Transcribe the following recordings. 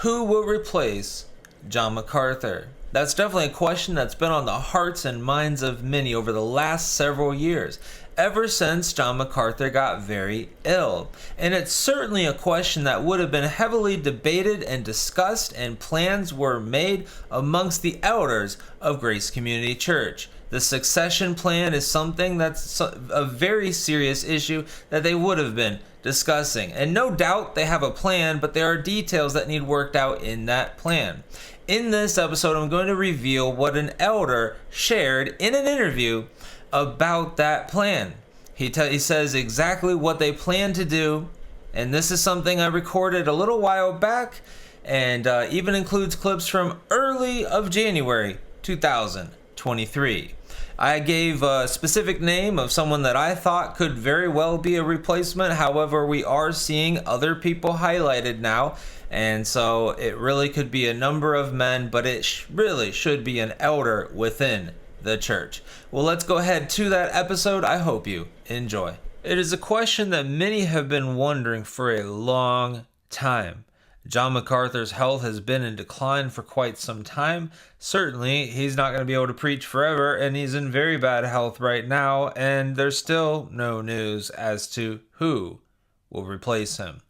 Who will replace John MacArthur? That's definitely a question that's been on the hearts and minds of many over the last several years, ever since John MacArthur got very ill. And it's certainly a question that would have been heavily debated and discussed, and plans were made amongst the elders of Grace Community Church. The succession plan is something that's a very serious issue that they would have been discussing. And no doubt they have a plan, but there are details that need worked out in that plan. In this episode, I'm going to reveal what an elder shared in an interview about that plan. He says exactly what they plan to do, and this is something I recorded a little while back, and even includes clips from early of January 2023. I gave a specific name of someone that I thought could very well be a replacement. However, we are seeing other people highlighted now, and so it really could be a number of men, but it really should be an elder within the church. Well, let's go ahead to that episode. I hope you enjoy. It is a question that many have been wondering for a long time. John MacArthur's health has been in decline for quite some time. Certainly, he's not going to be able to preach forever, and he's in very bad health right now, and there's still no news as to who will replace him.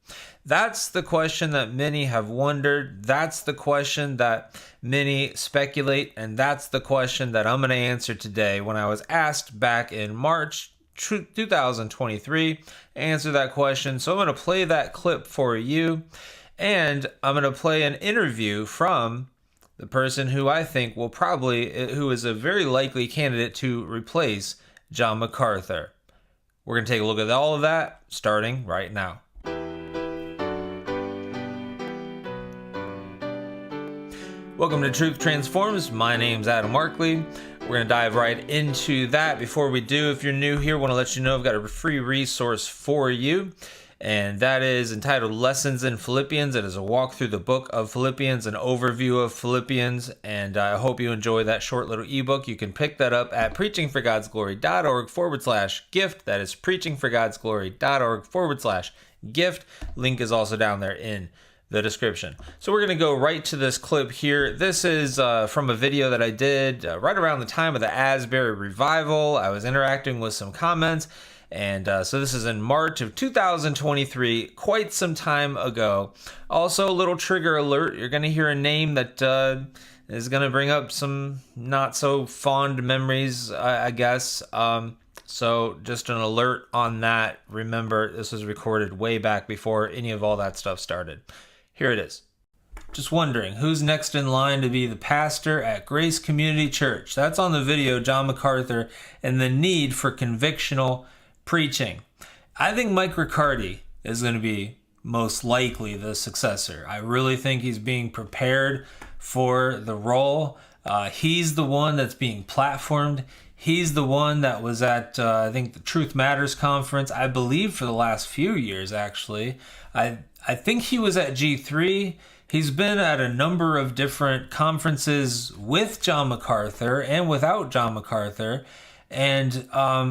That's the question that many have wondered. That's the question that many speculate, and that's the question that I'm going to answer today. When I was asked back in March 2023, answer that question. So I'm going to play that clip for you. And I'm going to play an interview from the person who I think who is a very likely candidate to replace John MacArthur. We're going to take a look at all of that starting right now. Welcome to Truth Transforms. My name's Adam Markley. We're going to dive right into that. Before we do, if you're new here, I want to let you know I've got a free resource for you. And that is entitled Lessons in Philippians. It is a walk through the book of Philippians, an overview of Philippians, and I hope you enjoy that short little ebook. You can pick that up at preachingforgodsglory.org/gift. That is preachingforgodsglory.org/gift. Link is also down there in the description. So we're going to go right to this clip here. This is from a video that I did right around the time of the Asbury revival. I was interacting with some comments. And so this is in March of 2023, quite some time ago. Also, a little trigger alert. You're going to hear a name that is going to bring up some not so fond memories, I guess. So just an alert on that. Remember, this was recorded way back before any of all that stuff started. Here it is. Just wondering, who's next in line to be the pastor at Grace Community Church? That's on the video, John MacArthur, and the need for convictional preaching. I think Mike Riccardi is going to be most likely the successor. I really think he's being prepared for the role. He's the one that's being platformed. He's the one that was at, I think, the Truth Matters conference, I believe, for the last few years, actually. I think he was at G3. He's been at a number of different conferences with John MacArthur and without John MacArthur. And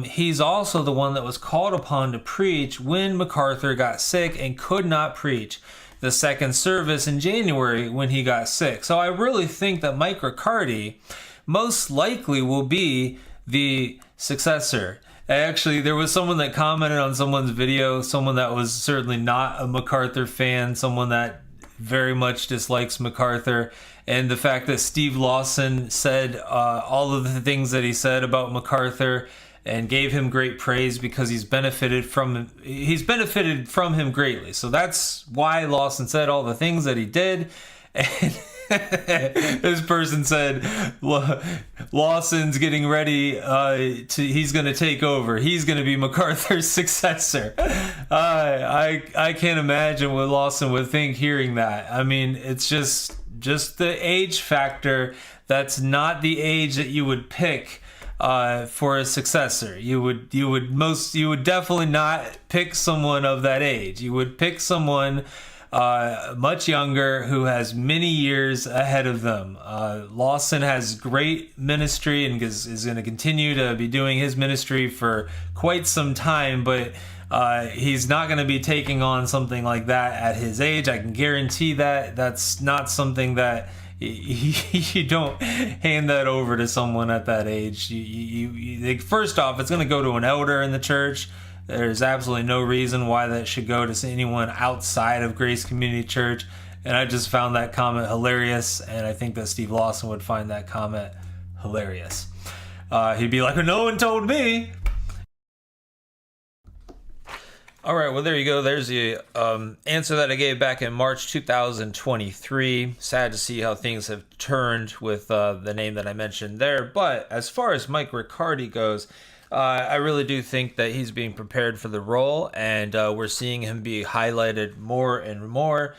he's also the one that was called upon to preach when MacArthur got sick and could not preach the second service in January when he got sick. So I really think that Mike Riccardi most likely will be the successor. Actually, there was someone that commented on someone's video, someone that was certainly not a MacArthur fan, someone that very much dislikes MacArthur, and the fact that Steve Lawson said all of the things that he said about MacArthur and gave him great praise because he's benefited from him greatly. So that's why Lawson said all the things that he did. And this person said Lawson's getting ready he's going to take over. He's going to be MacArthur's successor. I can't imagine what Lawson would think hearing that. I mean, it's just the age factor. That's not the age that you would pick for a successor. You would definitely not pick someone of that age. You would pick someone much younger who has many years ahead of them. Lawson has great ministry and is going to continue to be doing his ministry for quite some time, but He's not going to be taking on something like that at his age. I can guarantee that. That's not something that you don't hand that over to someone at that age. First off, it's going to go to an elder in the church. There's absolutely no reason why that should go to anyone outside of Grace Community Church. And I just found that comment hilarious, and I think that Steve Lawson would find that comment hilarious. He'd be like, no one told me. All right, well, there you go. There's the answer that I gave back in March 2023. Sad to see how things have turned with the name that I mentioned there. But as far as Mike Riccardi goes, I really do think that he's being prepared for the role, and we're seeing him be highlighted more and more.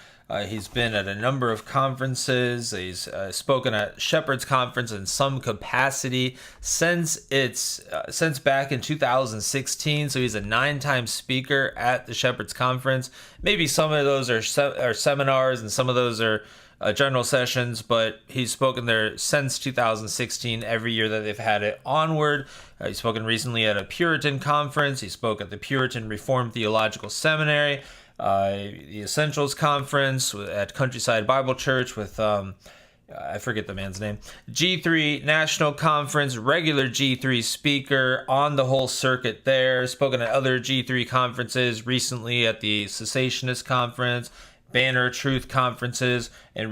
He's been at a number of conferences. He's spoken at Shepherd's Conference in some capacity since back in 2016. So he's a 9-time speaker at the Shepherd's Conference. Maybe some of those are seminars and some of those are general sessions, but he's spoken there since 2016, every year that they've had it onward. He's spoken recently at a Puritan conference. He spoke at the Puritan Reformed Theological Seminary, the Essentials Conference at Countryside Bible Church with, I forget the man's name, G3 National Conference, regular G3 speaker on the whole circuit there, spoken at other G3 conferences, recently at the Cessationist Conference, Banner Truth conferences, and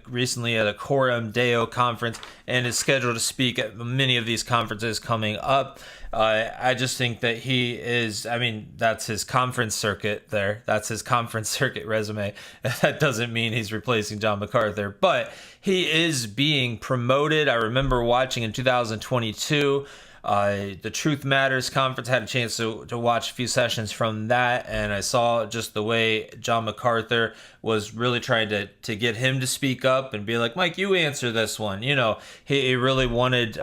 recently at a Coram Deo conference, and is scheduled to speak at many of these conferences coming up. I just think that he is, that's his conference circuit there. That's his conference circuit resume. That doesn't mean he's replacing John MacArthur, but he is being promoted. I remember watching in 2022, the Truth Matters conference. Had a chance to watch a few sessions from that, and I saw just the way John MacArthur was really trying to get him to speak up and be like, Mike, you answer this one. He really wanted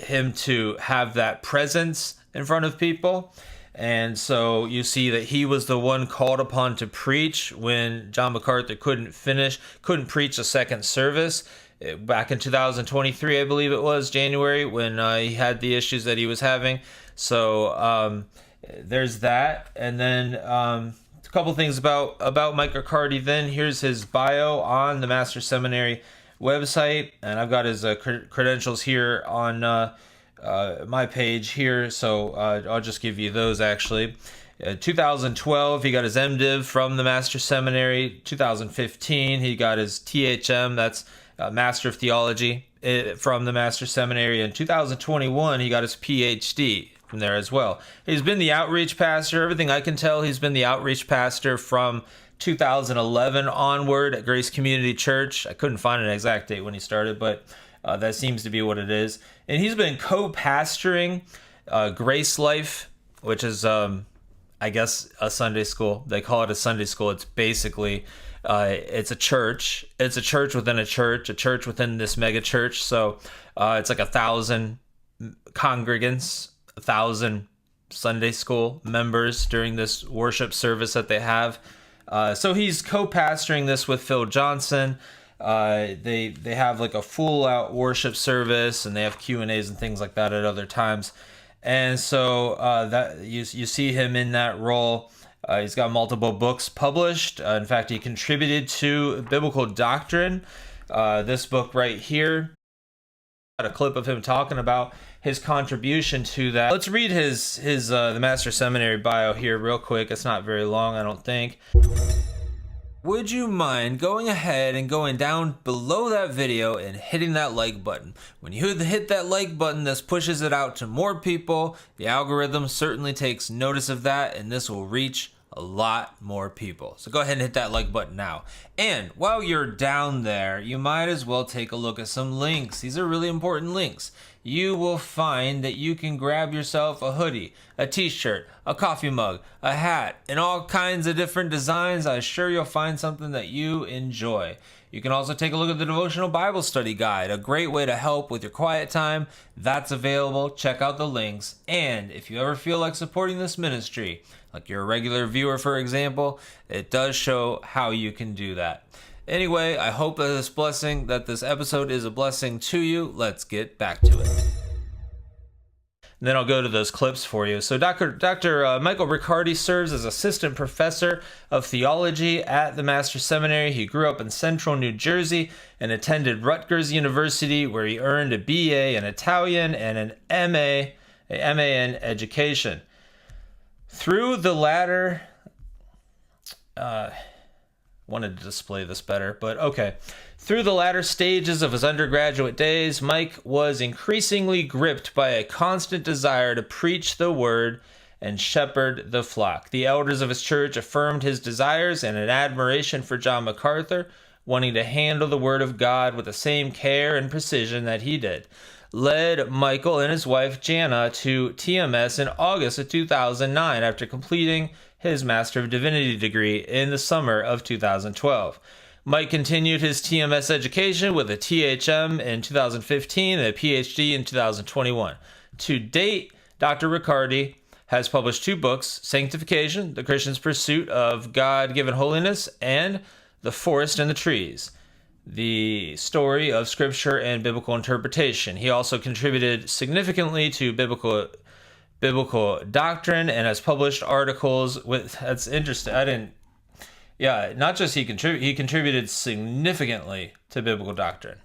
him to have that presence in front of people. And so you see that he was the one called upon to preach when John MacArthur couldn't preach a second service. Back in 2023, I believe it was, January, when he had the issues that he was having. So there's that. And then a couple things about Mike Riccardi then. Here's his bio on the Master Seminary website. And I've got his credentials here on my page here. So I'll just give you those, actually. 2012, he got his MDiv from the Master Seminary. 2015, he got his THM, that's Master of Theology, from the Master Seminary. In 2021, he got his PhD from there as well. He's been the outreach pastor. Everything I can tell, he's been the outreach pastor from 2011 onward at Grace Community Church. I couldn't find an exact date when he started, but that seems to be what it is. And he's been co-pastoring Grace Life, which is, I guess, a Sunday school. They call it a Sunday school. It's basically... it's a church. It's a church within a church within this mega church. So it's like 1,000 congregants, 1,000 Sunday school members during this worship service that they have. So he's co-pastoring this with Phil Johnson. They have like a full out worship service, and they have Q&As and things like that at other times. And so that you see him in that role. He's got multiple books published. In fact, he contributed to Biblical Doctrine. This book right here. Got a clip of him talking about his contribution to that. Let's read his the Master Seminary bio here real quick. It's not very long, I don't think. Would you mind going ahead and going down below that video and hitting that like button? When you hit that like button, this pushes it out to more people. The algorithm certainly takes notice of that, and this will reach a lot more people. So go ahead and hit that like button now. And while you're down there, you might as well take a look at some links. These are really important links. You will find that you can grab yourself a hoodie, a t-shirt, a coffee mug, a hat, and all kinds of different designs. I'm sure you'll find something that you enjoy. You can also take a look at the Devotional Bible Study Guide, a great way to help with your quiet time. That's available. Check out the links. And if you ever feel like supporting this ministry, like you're a regular viewer, for example, it does show how you can do that. Anyway, I hope that this episode is a blessing to you. Let's get back to it. and then I'll go to those clips for you. So Dr. Michael Riccardi serves as assistant professor of theology at the Master's Seminary. He grew up in central New Jersey and attended Rutgers University, where he earned a BA in Italian and an MA in education. Through the latter... wanted to display this better, but okay. Through the latter stages of his undergraduate days, Mike was increasingly gripped by a constant desire to preach the word and shepherd the flock. The elders of his church affirmed his desires and an admiration for John MacArthur, wanting to handle the word of God with the same care and precision that he did, led Michael and his wife Jana to TMS in August of 2009 after completing his Master of Divinity degree in the summer of 2012. Mike continued his TMS education with a THM in 2015 and a PhD in 2021. To date, Dr. Riccardi has published 2 books, Sanctification, The Christian's Pursuit of God-Given Holiness, and The Forest and the Trees, The Story of Scripture and Biblical Interpretation. He also contributed significantly to biblical doctrine and has published articles with... That's interesting. Not just he contributed significantly to biblical doctrine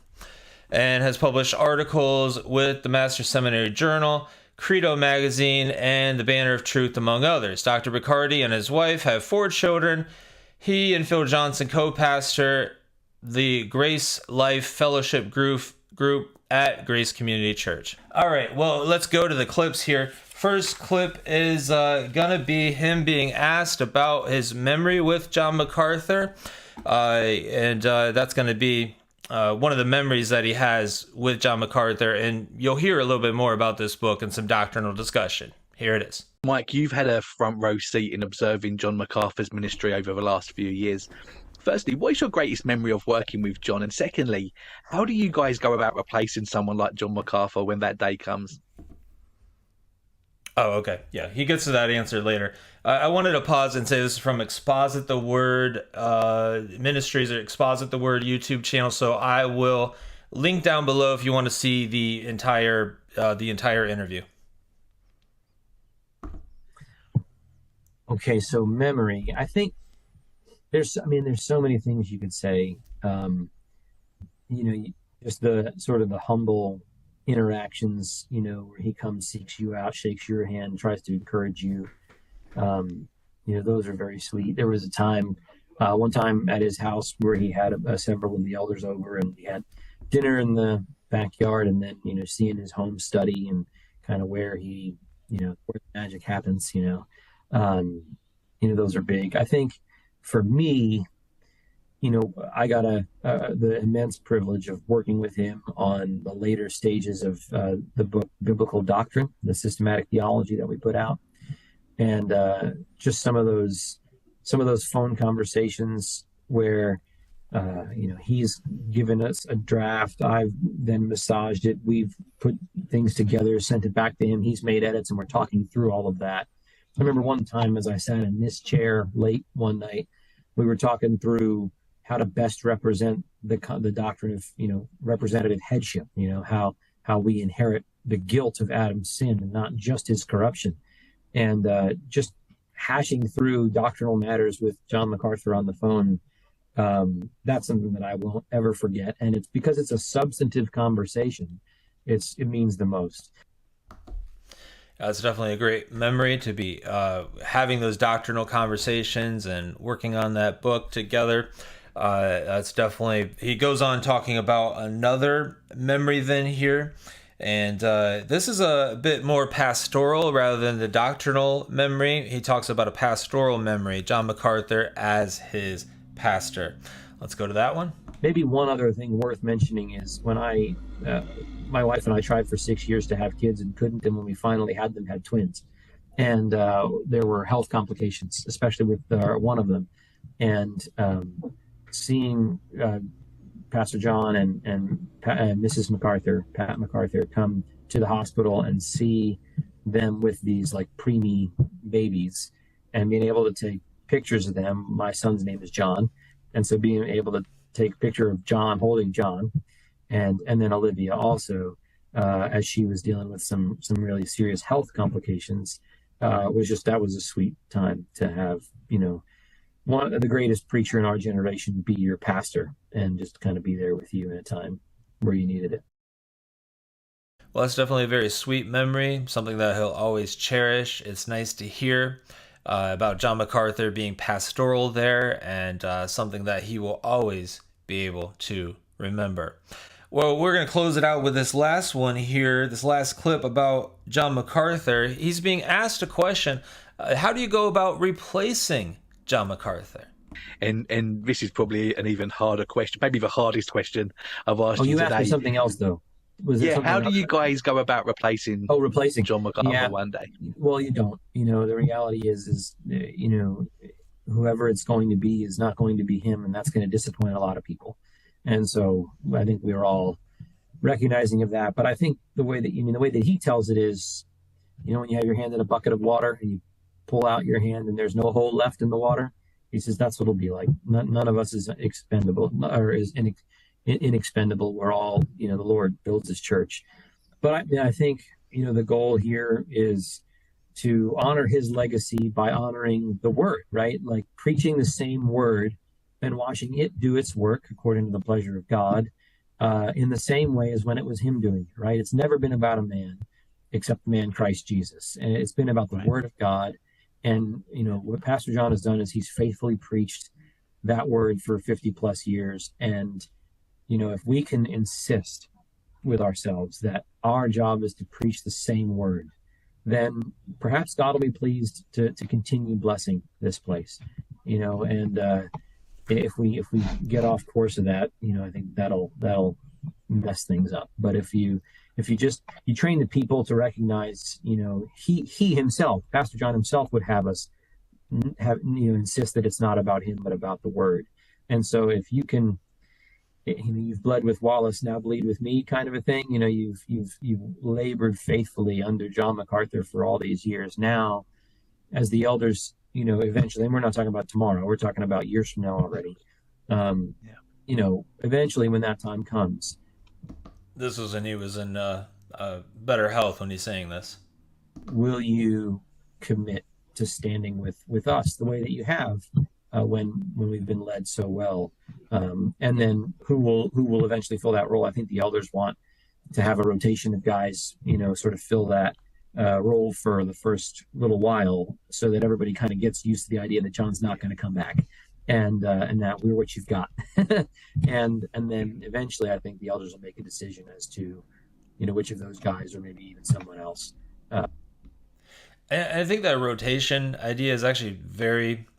and has published articles with the Master's Seminary Journal, Credo Magazine, and the Banner of Truth, among others. Dr. Riccardi and his wife have 4 children. He and Phil Johnson co-pastor the Grace Life Fellowship group at Grace Community Church. All right, well, let's go to the clips here. First clip is gonna be him being asked about his memory with John MacArthur, and that's gonna be one of the memories that he has with John MacArthur, and you'll hear a little bit more about this book and some doctrinal discussion. Here it is. Mike, you've had a front row seat in observing John MacArthur's ministry over the last few years. Firstly, what is your greatest memory of working with John? And secondly, how do you guys go about replacing someone like John MacArthur when that day comes? Oh, okay. Yeah, he gets to that answer later. I wanted to pause and say this is from Exposit the Word Ministries, or Exposit the Word YouTube channel. So I will link down below if you want to see the entire interview. Okay, so memory. I think there's so many things you could say. Just the sort of the humble interactions, where he comes, seeks you out, shakes your hand, tries to encourage you. Those are very sweet. There was one time at his house where he had several of the elders over, and we had dinner in the backyard, and then, seeing his home study and kind of where he, where the magic happens, those are big. I think for me, I got the immense privilege of working with him on the later stages of the book Biblical Doctrine, the systematic theology that we put out, and just some of those phone conversations where he's given us a draft, I've then massaged it, we've put things together, sent it back to him, he's made edits, and we're talking through all of that. I remember one time as I sat in this chair late one night, we were talking through how to best represent the doctrine of, representative headship, how we inherit the guilt of Adam's sin and not just his corruption. And just hashing through doctrinal matters with John MacArthur on the phone, that's something that I won't ever forget. And it's because it's a substantive conversation. It means the most. It's definitely a great memory to be having those doctrinal conversations and working on that book together. That's definitely, he goes on talking about another memory then here. And this is a bit more pastoral rather than the doctrinal memory. He talks about a pastoral memory, John MacArthur as his pastor. Let's go to that one. Maybe one other thing worth mentioning is when my wife and I tried for 6 years to have kids and couldn't, and when we finally had them, had twins. And there were health complications, especially with one of them. And seeing Pastor John and Mrs. MacArthur, Pat MacArthur, come to the hospital and see them with these like preemie babies and being able to take pictures of them. My son's name is John. And so being able to take a picture of John holding John and then Olivia also, as she was dealing with some really serious health complications. That was a sweet time to have, one of the greatest preacher in our generation be your pastor and just kind of be there with you in a time where you needed it. Well, that's definitely a very sweet memory, something that he'll always cherish. It's nice to hear about John MacArthur being pastoral there, and something that he will always be able to remember. Well, we're going to close it out with this last one here, this last clip about John MacArthur. He's being asked a question. How do you go about replacing John MacArthur? And this is probably an even harder question, maybe the hardest question I've asked you today. Asked me something else, though. How do you guys go about replacing John MacArthur one day? Well, you don't. The reality is whoever it's going to be is not going to be him, and that's going to disappoint a lot of people. And so I think we're all recognizing of that. But I think the way that he tells it is, when you have your hand in a bucket of water and you pull out your hand and there's no hole left in the water, he says that's what it'll be like. None of us is expendable or is inexpendable. We're all, the Lord builds his church. But I think, the goal here is to honor his legacy by honoring the word, right? Like preaching the same word and watching it do its work according to the pleasure of God, in the same way as when it was him doing it, right? It's never been about a man except the man Christ Jesus. And it's been about the word of God. And, what Pastor John has done is he's faithfully preached that word for 50 plus years. And, if we can insist with ourselves that our job is to preach the same word, then perhaps God will be pleased to continue blessing this place, and if we get off course of that, I think that'll mess things up. But if you train the people to recognize, he himself, Pastor John himself, would have us insist that it's not about him but about the word. And so if you can, you've bled with Wallace, now bleed with me, kind of a thing. You've labored faithfully under John MacArthur for all these years. Now, as the elders, eventually, and we're not talking about tomorrow, we're talking about years from now already. Eventually when that time comes. This was when he was in better health when he's saying this. Will you commit to standing with us the way that you have when we've been led so well? And then who will eventually fill that role? I think the elders want to have a rotation of guys, sort of fill that role for the first little while, so that everybody kind of gets used to the idea that John's not going to come back, and that we're what you've got. and then eventually I think the elders will make a decision as to, which of those guys, or maybe even someone else. I think that rotation idea is actually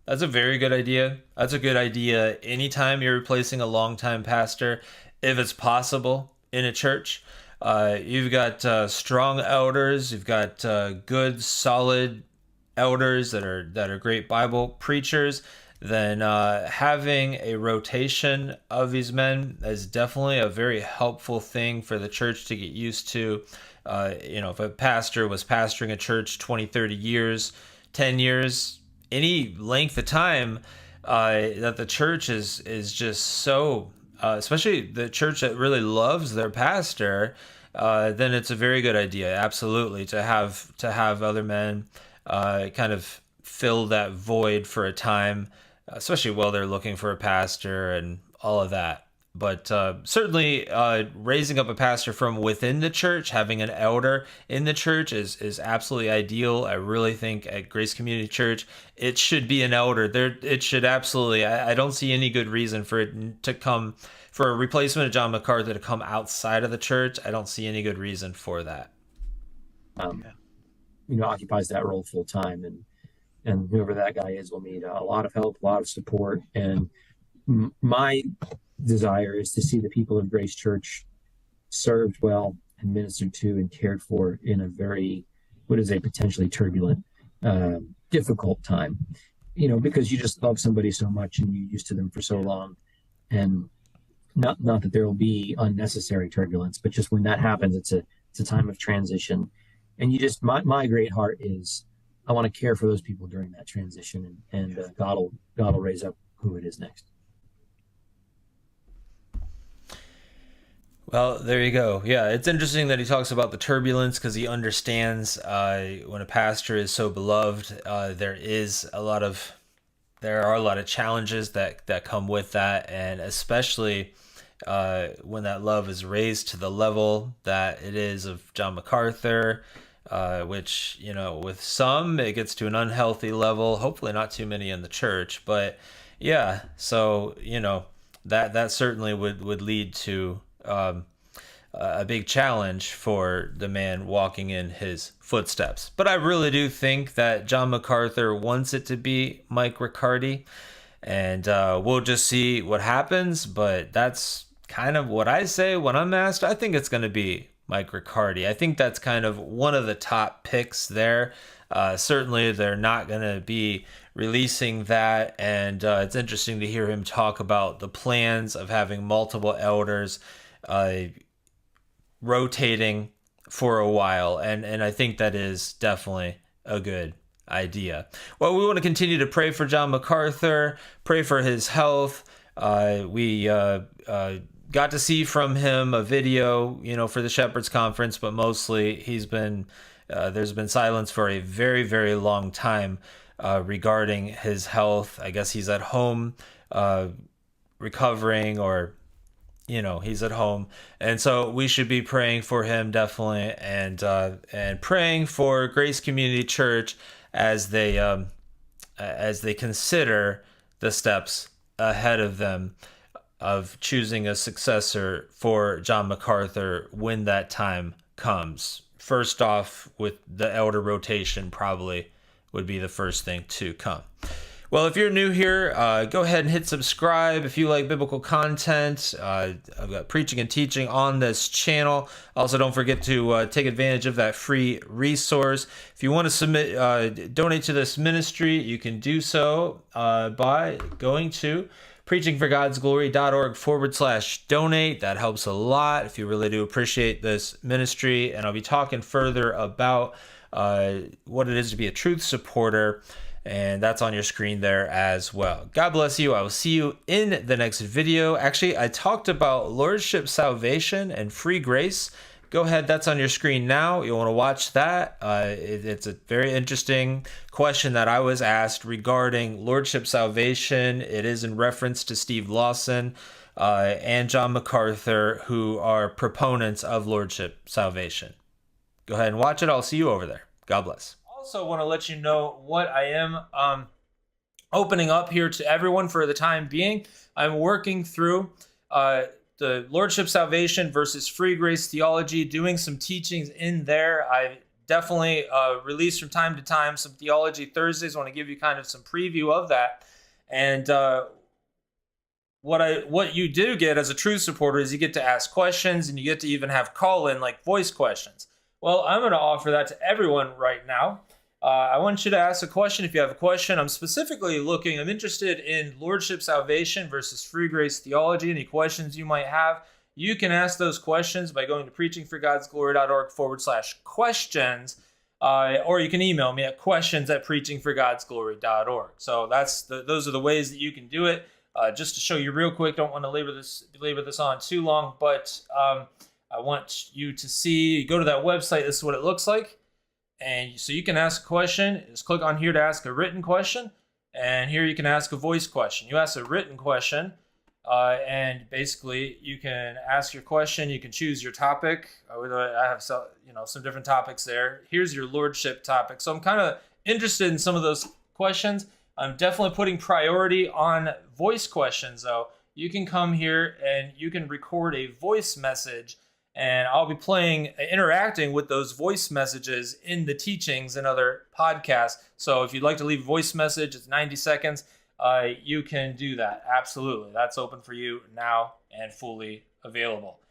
that's a very good idea. That's a good idea anytime you're replacing a longtime pastor, if it's possible in a church. You've got strong elders. You've got good, solid elders that are great Bible preachers. Then having a rotation of these men is definitely a very helpful thing for the church to get used to. If a pastor was pastoring a church 20, 30 years, 10 years, any length of time, that the church is just so, especially the church that really loves their pastor, then it's a very good idea, absolutely, to have other men kind of fill that void for a time, especially while they're looking for a pastor and all of that. But certainly raising up a pastor from within the church, having an elder in the church is absolutely ideal. I really think at Grace Community Church, it should be an elder. It should absolutely. I don't see any good reason for it to come, for a replacement of John MacArthur to come outside of the church. I don't see any good reason for that. Occupies that role full time, and whoever that guy is will need a lot of help, a lot of support. And my desire is to see the people of Grace Church served well and ministered to and cared for in a what is a potentially turbulent, difficult time, because you just love somebody so much and you're used to them for so long. And not that there will be unnecessary turbulence, but just when that happens, it's a time of transition. And my great heart is, I want to care for those people during that transition, and God will raise up who it is next. Well, there you go. Yeah, it's interesting that he talks about the turbulence because he understands when a pastor is so beloved, there are a lot of challenges that come with that, and especially when that love is raised to the level that it is of John MacArthur, which, with some it gets to an unhealthy level. Hopefully, not too many in the church, but yeah. So that certainly would lead to a big challenge for the man walking in his footsteps. But I really do think that John MacArthur wants it to be Mike Riccardi, and we'll just see what happens. But that's kind of what I say when I'm asked. I think it's going to be Mike Riccardi. I think that's kind of one of the top picks there. Certainly, they're not going to be releasing that, and it's interesting to hear him talk about the plans of having multiple elders rotating for a while, and I think that is definitely a good idea. Well, we want to continue to pray for John MacArthur, pray for his health. We got to see from him a video, for the Shepherds Conference, but mostly there's been silence for a very, very long time regarding his health. I guess he's at home recovering, or he's at home, and so we should be praying for him definitely, and praying for Grace Community Church as they consider the steps ahead of them of choosing a successor for John MacArthur when that time comes. First off, with the elder rotation, probably would be the first thing to come. Well, if you're new here, go ahead and hit subscribe if you like biblical content. I've got preaching and teaching on this channel. Also, don't forget to take advantage of that free resource. If you want to donate to this ministry, you can do so by going to preachingforgodsglory.org/donate. That helps a lot if you really do appreciate this ministry. And I'll be talking further about what it is to be a truth supporter, and that's on your screen there as well. God bless you. I will see you in the next video. Actually, I talked about Lordship salvation and free grace. Go ahead, that's on your screen now. You'll want to watch that. It's a very interesting question that I was asked regarding Lordship salvation. It is in reference to Steve Lawson and John MacArthur, who are proponents of Lordship salvation. Go ahead and watch it. I'll see you over there. God bless. Also want to let you know what I am opening up here to everyone for the time being. I'm working through the Lordship salvation versus free grace theology, doing some teachings in there. I definitely release from time to time some Theology Thursdays. I want to give you kind of some preview of that. And what you do get as a truth supporter is you get to ask questions, and you get to even have call-in, like voice questions. Well, I'm going to offer that to everyone right now. I want you to ask a question if you have a question. I'm interested in Lordship salvation versus free grace theology. Any questions you might have, you can ask those questions by going to preachingforgodsglory.org/questions, or you can email me at questions@preachingforgodsglory.org. So those are the ways that you can do it. Just to show you real quick, don't want to labor this on too long, but I want you to see, go to that website. This is what it looks like. And so you can ask a question. Just click on here to ask a written question. And here you can ask a voice question. You ask a written question, and basically you can ask your question. You can choose your topic. I have some different topics there. Here's your Lordship topic. So I'm kind of interested in some of those questions. I'm definitely putting priority on voice questions, though. You can come here and you can record a voice message, and I'll be interacting with those voice messages in the teachings and other podcasts. So if you'd like to leave a voice message, it's 90 seconds. You can do that. Absolutely. That's open for you now and fully available.